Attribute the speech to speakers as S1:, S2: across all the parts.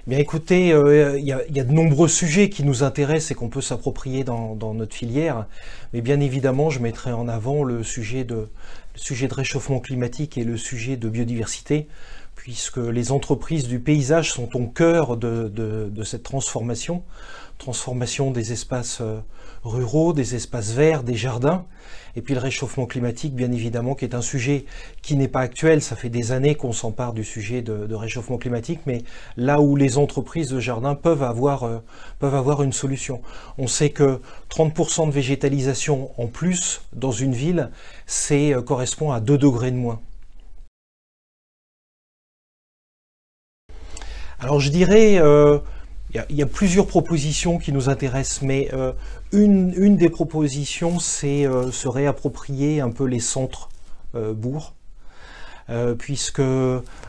S1: Bien écoutez, il y a de nombreux sujets qui nous intéressent et qu'on peut s'approprier dans notre filière. Mais bien évidemment, je mettrai en avant le sujet de réchauffement climatique et le sujet de biodiversité, puisque les entreprises du paysage sont au cœur de cette transformation des espaces ruraux, des espaces verts, des jardins, et puis le réchauffement climatique, bien évidemment, qui est un sujet qui n'est pas actuel. Ça fait des années qu'on s'empare du sujet de réchauffement climatique, mais là où les entreprises de jardin peuvent avoir une solution. On sait que 30% de végétalisation en plus dans une ville, correspond à 2 degrés de moins. Alors je dirais, il y a plusieurs propositions qui nous intéressent, mais une des propositions, c'est se réapproprier un peu les centres bourgs, puisque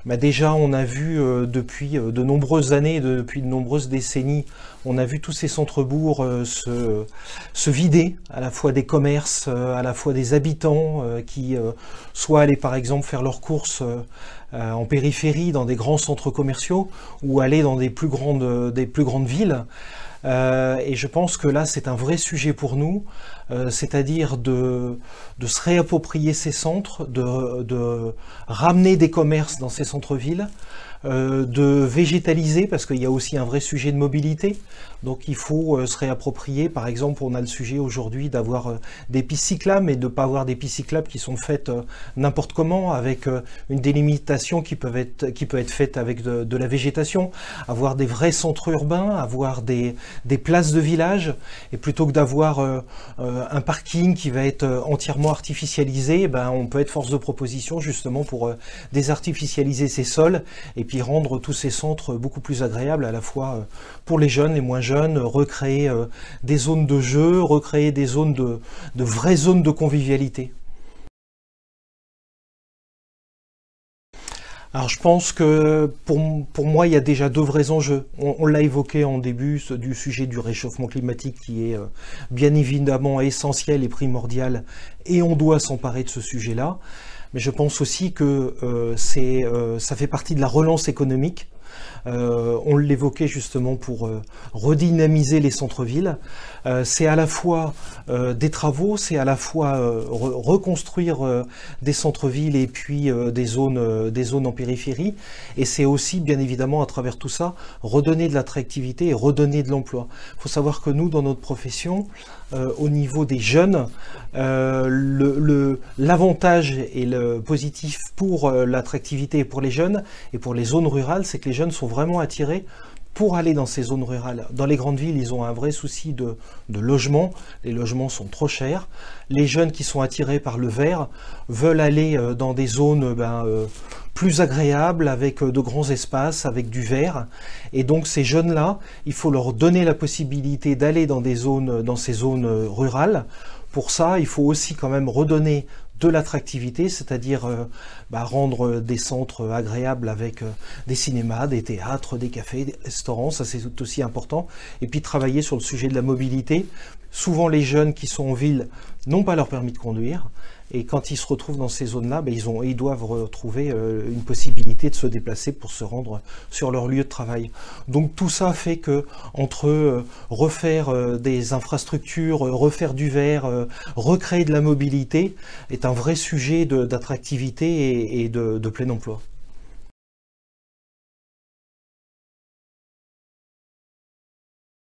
S1: déjà on a vu depuis de nombreuses années, depuis de nombreuses décennies, on a vu tous ces centres-bourgs se vider, à la fois des commerces, à la fois des habitants qui soit allaient par exemple faire leurs courses en périphérie, dans des grands centres commerciaux, ou aller dans des plus grandes villes. Et je pense que là, c'est un vrai sujet pour nous, c'est-à-dire de se réapproprier ces centres, de ramener des commerces dans ces centres-villes, de végétaliser, parce qu'il y a aussi un vrai sujet de mobilité. Donc il faut se réapproprier. Par exemple, on a le sujet aujourd'hui d'avoir des pistes cyclables, mais de ne pas avoir des pistes cyclables qui sont faites n'importe comment, avec une délimitation qui peut être faite avec de la végétation, avoir des vrais centres urbains, avoir des places de village, et plutôt que d'avoir un parking qui va être entièrement artificialisé, on peut être force de proposition justement pour désartificialiser ces sols, et puis rendre tous ces centres beaucoup plus agréables, à la fois pour les jeunes, les moins jeunes, recréer des zones de jeu, recréer des zones de vraies zones de convivialité. Alors je pense que pour moi, il y a déjà 2 vrais enjeux. On l'a évoqué en début du sujet du réchauffement climatique qui est bien évidemment essentiel et primordial, et on doit s'emparer de ce sujet-là. Mais je pense aussi que ça fait partie de la relance économique. On l'évoquait justement pour redynamiser les centres-villes. C'est à la fois des travaux, c'est à la fois reconstruire des centres-villes et puis des zones en périphérie. Et c'est aussi, bien évidemment, à travers tout ça, redonner de l'attractivité et redonner de l'emploi. Il faut savoir que nous, dans notre profession, au niveau des jeunes, l'avantage et le positif pour l'attractivité et pour les jeunes et pour les zones rurales, c'est que les jeunes sont vraiment attirés pour aller dans ces zones rurales. Dans les grandes villes, ils ont un vrai souci de logement. Les logements sont trop chers. Les jeunes qui sont attirés par le vert veulent aller dans des zones plus agréables, avec de grands espaces, avec du vert. Et donc ces jeunes-là, il faut leur donner la possibilité d'aller dans ces zones rurales. Pour ça, il faut aussi quand même redonner de l'attractivité, c'est-à-dire rendre des centres agréables avec des cinémas, des théâtres, des cafés, des restaurants, ça c'est tout aussi important. Et puis travailler sur le sujet de la mobilité. Souvent les jeunes qui sont en ville n'ont pas leur permis de conduire, et quand ils se retrouvent dans ces zones-là, ils doivent retrouver une possibilité de se déplacer pour se rendre sur leur lieu de travail. Donc tout ça fait que entre refaire des infrastructures, refaire du vert, recréer de la mobilité, est un vrai sujet d'attractivité et de plein emploi.